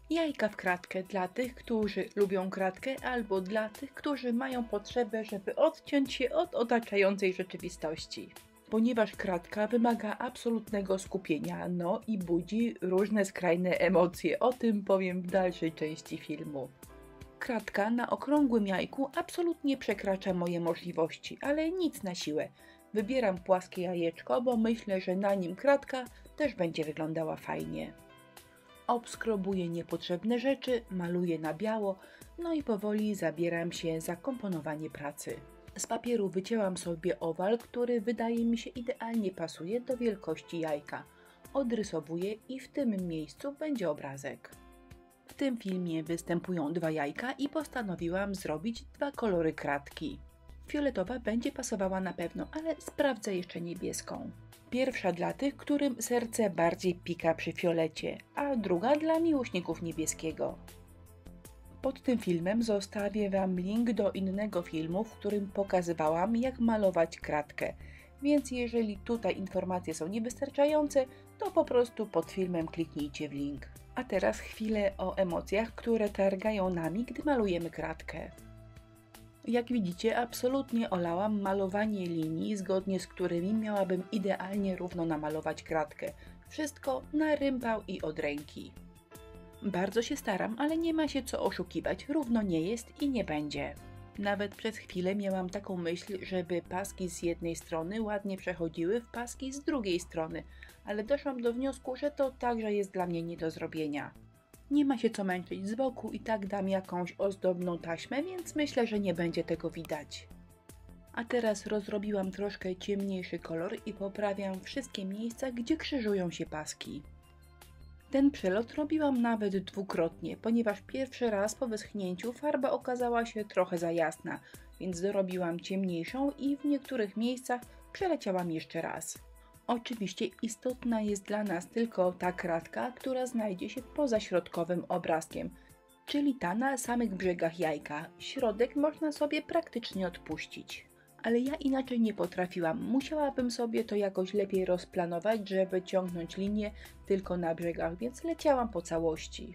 Jajka w kratkę dla tych, którzy lubią kratkę, albo dla tych, którzy mają potrzebę, żeby odciąć się od otaczającej rzeczywistości. Ponieważ kratka wymaga absolutnego skupienia, no i budzi różne skrajne emocje, o tym powiem w dalszej części filmu. Kratka na okrągłym jajku absolutnie przekracza moje możliwości, ale nic na siłę. Wybieram płaskie jajeczko, bo myślę, że na nim kratka też będzie wyglądała fajnie. Obskrobuję niepotrzebne rzeczy, maluję na biało, no i powoli zabieram się za komponowanie pracy. Z papieru wycięłam sobie owal, który wydaje mi się idealnie pasuje do wielkości jajka. Odrysowuję i w tym miejscu będzie obrazek. W tym filmie występują dwa jajka i postanowiłam zrobić dwa kolory kratki. Fioletowa będzie pasowała na pewno, ale sprawdzę jeszcze niebieską. Pierwsza dla tych, którym serce bardziej pika przy fiolecie, a druga dla miłośników niebieskiego. Pod tym filmem zostawię Wam link do innego filmu, w którym pokazywałam, jak malować kratkę. Więc jeżeli tutaj informacje są niewystarczające, to po prostu pod filmem kliknijcie w link. A teraz chwilę o emocjach, które targają nami, gdy malujemy kratkę. Jak widzicie, absolutnie olałam malowanie linii, zgodnie z którymi miałabym idealnie równo namalować kratkę. Wszystko na rympał i od ręki. Bardzo się staram, ale nie ma się co oszukiwać, równo nie jest i nie będzie. Nawet przez chwilę miałam taką myśl, żeby paski z jednej strony ładnie przechodziły w paski z drugiej strony, ale doszłam do wniosku, że to także jest dla mnie nie do zrobienia. Nie ma się co męczyć, z boku i tak dam jakąś ozdobną taśmę, więc myślę, że nie będzie tego widać. A teraz rozrobiłam troszkę ciemniejszy kolor i poprawiam wszystkie miejsca, gdzie krzyżują się paski. Ten przelot robiłam nawet dwukrotnie, ponieważ pierwszy raz po wyschnięciu farba okazała się trochę za jasna, więc dorobiłam ciemniejszą i w niektórych miejscach przeleciałam jeszcze raz. Oczywiście istotna jest dla nas tylko ta kratka, która znajdzie się poza środkowym obrazkiem, czyli ta na samych brzegach jajka. Środek można sobie praktycznie odpuścić. Ale ja inaczej nie potrafiłam, musiałabym sobie to jakoś lepiej rozplanować, żeby ciągnąć linię tylko na brzegach, więc leciałam po całości.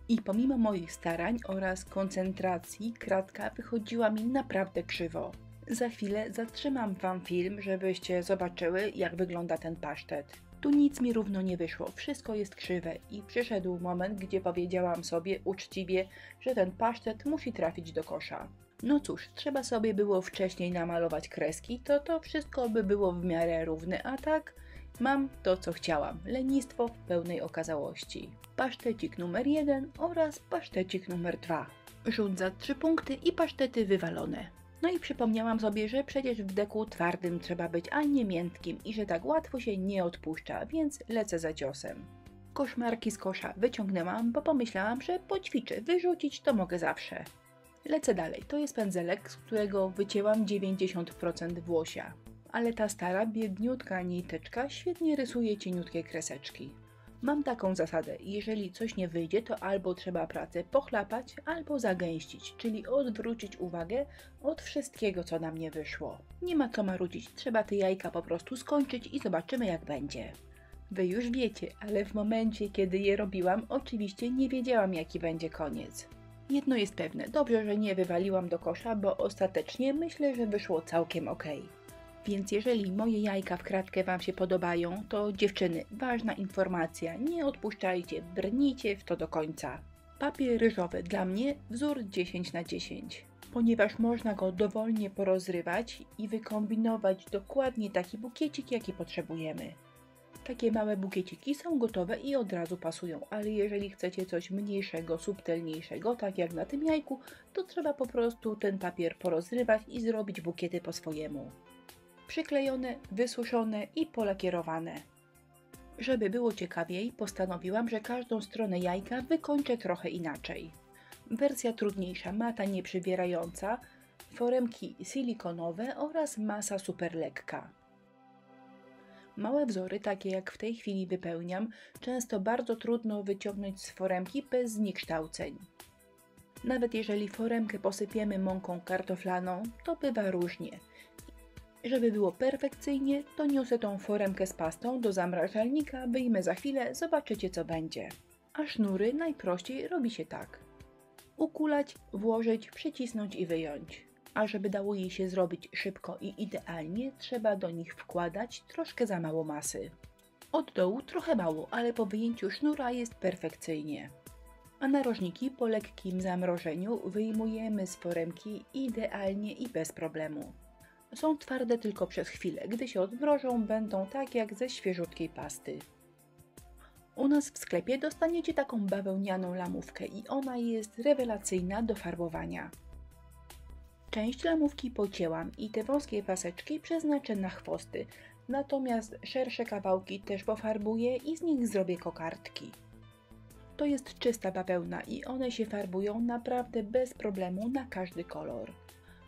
I pomimo moich starań oraz koncentracji, kratka wychodziła mi naprawdę krzywo. Za chwilę zatrzymam Wam film, żebyście zobaczyły, jak wygląda ten pasztet. Tu nic mi równo nie wyszło, wszystko jest krzywe i przyszedł moment, gdzie powiedziałam sobie uczciwie, że ten pasztet musi trafić do kosza. No cóż, trzeba sobie było wcześniej namalować kreski, to wszystko by było w miarę równe, a tak mam to, co chciałam. Lenistwo w pełnej okazałości. Pasztecik numer 1 oraz pasztecik numer 2. Rzut za 3 punkty i pasztety wywalone. No i przypomniałam sobie, że przecież w deku twardym trzeba być, a nie miętkim i że tak łatwo się nie odpuszcza, więc lecę za ciosem. Koszmarki z kosza wyciągnęłam, bo pomyślałam, że poćwiczę, wyrzucić to mogę zawsze. Lecę dalej, to jest pędzelek, z którego wycięłam 90% włosia. Ale ta stara, biedniutka niteczka świetnie rysuje cieniutkie kreseczki. Mam taką zasadę, jeżeli coś nie wyjdzie, to albo trzeba pracę pochlapać, albo zagęścić, czyli odwrócić uwagę od wszystkiego, co nam nie wyszło. Nie ma co marudzić, trzeba te jajka po prostu skończyć i zobaczymy, jak będzie. Wy już wiecie, ale w momencie, kiedy je robiłam, oczywiście nie wiedziałam, jaki będzie koniec. Jedno jest pewne, dobrze, że nie wywaliłam do kosza, bo ostatecznie myślę, że wyszło całkiem ok. Więc jeżeli moje jajka w kratkę Wam się podobają, to dziewczyny, ważna informacja, nie odpuszczajcie, brnijcie w to do końca. Papier ryżowy dla mnie wzór 10×10, ponieważ można go dowolnie porozrywać i wykombinować dokładnie taki bukiecik, jaki potrzebujemy. Takie małe bukieciki są gotowe i od razu pasują, ale jeżeli chcecie coś mniejszego, subtelniejszego, tak jak na tym jajku, to trzeba po prostu ten papier porozrywać i zrobić bukiety po swojemu. Przyklejone, wysuszone i polakierowane. Żeby było ciekawiej, postanowiłam, że każdą stronę jajka wykończę trochę inaczej. Wersja trudniejsza, mata nieprzybierająca, foremki silikonowe oraz masa super lekka. Małe wzory, takie jak w tej chwili wypełniam, często bardzo trudno wyciągnąć z foremki bez zniekształceń. Nawet jeżeli foremkę posypiemy mąką kartoflaną, to bywa różnie. Żeby było perfekcyjnie, to niosę tą foremkę z pastą do zamrażalnika, wyjmę za chwilę, zobaczycie co będzie. A sznury najprościej robi się tak. Ukulać, włożyć, przycisnąć i wyjąć. A żeby dało jej się zrobić szybko i idealnie, trzeba do nich wkładać troszkę za mało masy. Od dołu trochę mało, ale po wyjęciu sznura jest perfekcyjnie. A narożniki po lekkim zamrożeniu wyjmujemy z foremki idealnie i bez problemu. Są twarde tylko przez chwilę, gdy się odmrożą, będą tak jak ze świeżutkiej pasty. U nas w sklepie dostaniecie taką bawełnianą lamówkę i ona jest rewelacyjna do farbowania. Część lamówki pocięłam i te wąskie paseczki przeznaczę na chwosty, natomiast szersze kawałki też pofarbuję i z nich zrobię kokardki. To jest czysta bawełna i one się farbują naprawdę bez problemu na każdy kolor.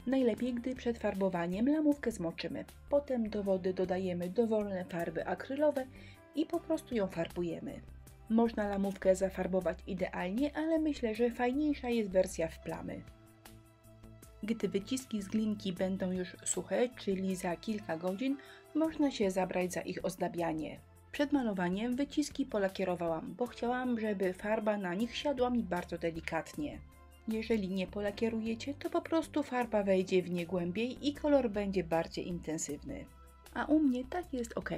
Najlepiej, gdy przed farbowaniem lamówkę zmoczymy. Potem do wody dodajemy dowolne farby akrylowe i po prostu ją farbujemy. Można lamówkę zafarbować idealnie, ale myślę, że fajniejsza jest wersja w plamy. Gdy wyciski z glinki będą już suche, czyli za kilka godzin, można się zabrać za ich ozdabianie. Przed malowaniem wyciski polakierowałam, bo chciałam, żeby farba na nich siadła mi bardzo delikatnie. Jeżeli nie polakierujecie, to po prostu farba wejdzie w nie głębiej i kolor będzie bardziej intensywny. A u mnie tak jest ok.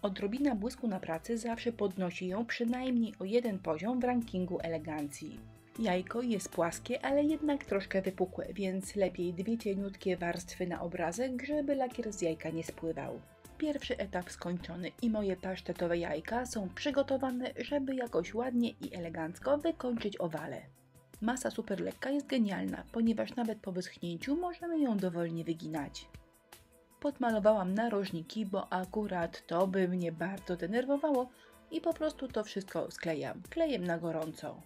Odrobina błysku na pracy zawsze podnosi ją przynajmniej o jeden poziom w rankingu elegancji. Jajko jest płaskie, ale jednak troszkę wypukłe, więc lepiej dwie cieniutkie warstwy na obrazek, żeby lakier z jajka nie spływał. Pierwszy etap skończony i moje pasztetowe jajka są przygotowane, żeby jakoś ładnie i elegancko wykończyć owale. Masa super lekka jest genialna, ponieważ nawet po wyschnięciu możemy ją dowolnie wyginać. Podmalowałam narożniki, bo akurat to by mnie bardzo denerwowało i po prostu to wszystko sklejam, klejem na gorąco.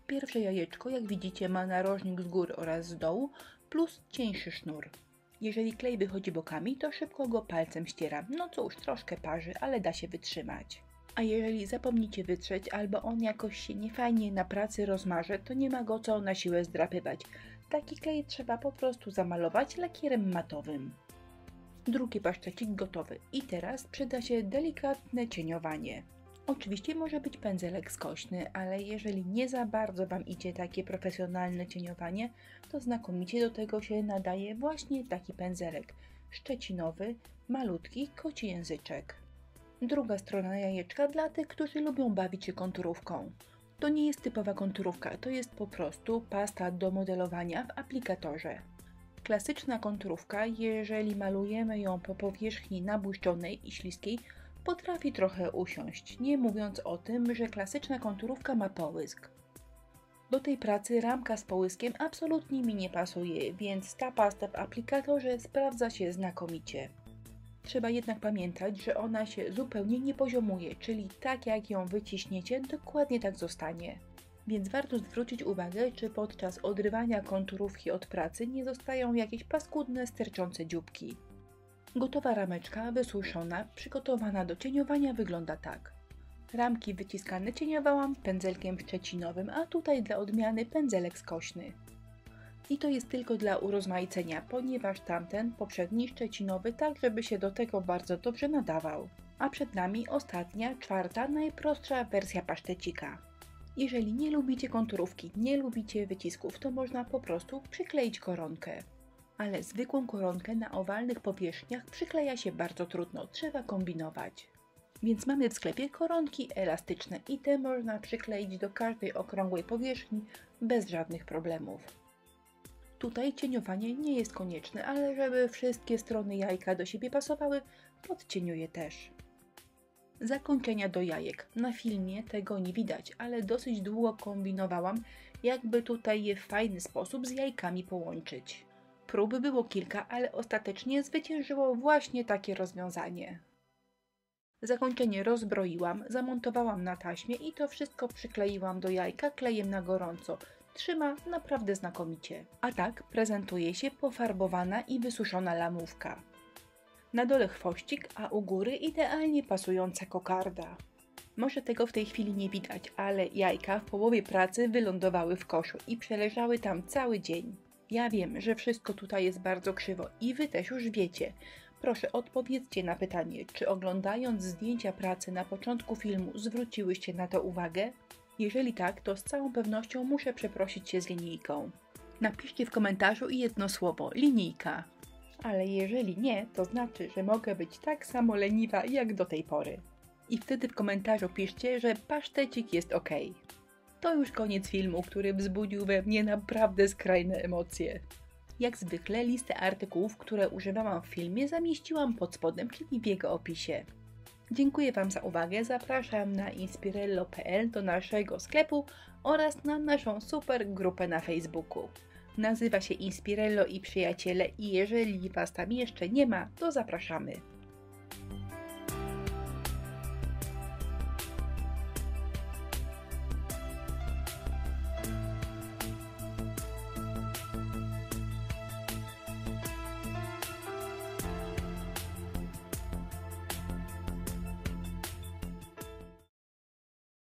Pierwsze jajeczko, jak widzicie, ma narożnik z góry oraz z dołu, plus cieńszy sznur. Jeżeli klej wychodzi bokami, to szybko go palcem ścieram. No cóż, troszkę parzy, ale da się wytrzymać. A jeżeli zapomnicie wytrzeć albo on jakoś się niefajnie na pracy rozmarze, to nie ma go co na siłę zdrapywać. Taki klej trzeba po prostu zamalować lakierem matowym. Drugi pasztecik gotowy i teraz przyda się delikatne cieniowanie. Oczywiście może być pędzelek skośny, ale jeżeli nie za bardzo Wam idzie takie profesjonalne cieniowanie, to znakomicie do tego się nadaje właśnie taki pędzelek. Szczecinowy, malutki, koci języczek. Druga strona jajeczka dla tych, którzy lubią bawić się konturówką. To nie jest typowa konturówka, to jest po prostu pasta do modelowania w aplikatorze. Klasyczna konturówka, jeżeli malujemy ją po powierzchni nabłyszczonej i śliskiej, potrafi trochę usiąść, nie mówiąc o tym, że klasyczna konturówka ma połysk. Do tej pracy ramka z połyskiem absolutnie mi nie pasuje, więc ta pasta w aplikatorze sprawdza się znakomicie. Trzeba jednak pamiętać, że ona się zupełnie nie poziomuje, czyli tak jak ją wyciśniecie, dokładnie tak zostanie. Więc warto zwrócić uwagę, czy podczas odrywania konturówki od pracy nie zostają jakieś paskudne, sterczące dzióbki. Gotowa rameczka, wysuszona, przygotowana do cieniowania wygląda tak. Ramki wyciskane cieniowałam pędzelkiem szczecinowym, a tutaj dla odmiany pędzelek skośny. I to jest tylko dla urozmaicenia, ponieważ tamten, poprzedni szczecinowy, tak żeby się do tego bardzo dobrze nadawał. A przed nami ostatnia, czwarta, najprostsza wersja pasztecika. Jeżeli nie lubicie konturówki, nie lubicie wycisków, to można po prostu przykleić koronkę. Ale zwykłą koronkę na owalnych powierzchniach przykleja się bardzo trudno, trzeba kombinować. Więc mamy w sklepie koronki elastyczne i te można przykleić do każdej okrągłej powierzchni bez żadnych problemów. Tutaj cieniowanie nie jest konieczne, ale żeby wszystkie strony jajka do siebie pasowały, podcieniuję też. Zakończenia do jajek. Na filmie tego nie widać, ale dosyć długo kombinowałam, jakby tutaj je w fajny sposób z jajkami połączyć. Prób było kilka, ale ostatecznie zwyciężyło właśnie takie rozwiązanie. Zakończenie rozbroiłam, zamontowałam na taśmie i to wszystko przykleiłam do jajka klejem na gorąco. Trzyma naprawdę znakomicie. A tak prezentuje się pofarbowana i wysuszona lamówka. Na dole chwościk, a u góry idealnie pasująca kokarda. Może tego w tej chwili nie widać, ale jajka w połowie pracy wylądowały w koszu i przeleżały tam cały dzień. Ja wiem, że wszystko tutaj jest bardzo krzywo i Wy też już wiecie. Proszę odpowiedzcie na pytanie, czy oglądając zdjęcia pracy na początku filmu zwróciłyście na to uwagę? Jeżeli tak, to z całą pewnością muszę przeprosić się z linijką. Napiszcie w komentarzu jedno słowo – linijka. Ale jeżeli nie, to znaczy, że mogę być tak samo leniwa jak do tej pory. I wtedy w komentarzu piszcie, że pasztecik jest ok. To już koniec filmu, który wzbudził we mnie naprawdę skrajne emocje. Jak zwykle listę artykułów, które używałam w filmie, zamieściłam pod spodem, czyli w jego opisie. Dziękuję Wam za uwagę, zapraszam na inspirello.pl do naszego sklepu oraz na naszą super grupę na Facebooku. Nazywa się Inspirello i Przyjaciele i jeżeli Was tam jeszcze nie ma, to zapraszamy.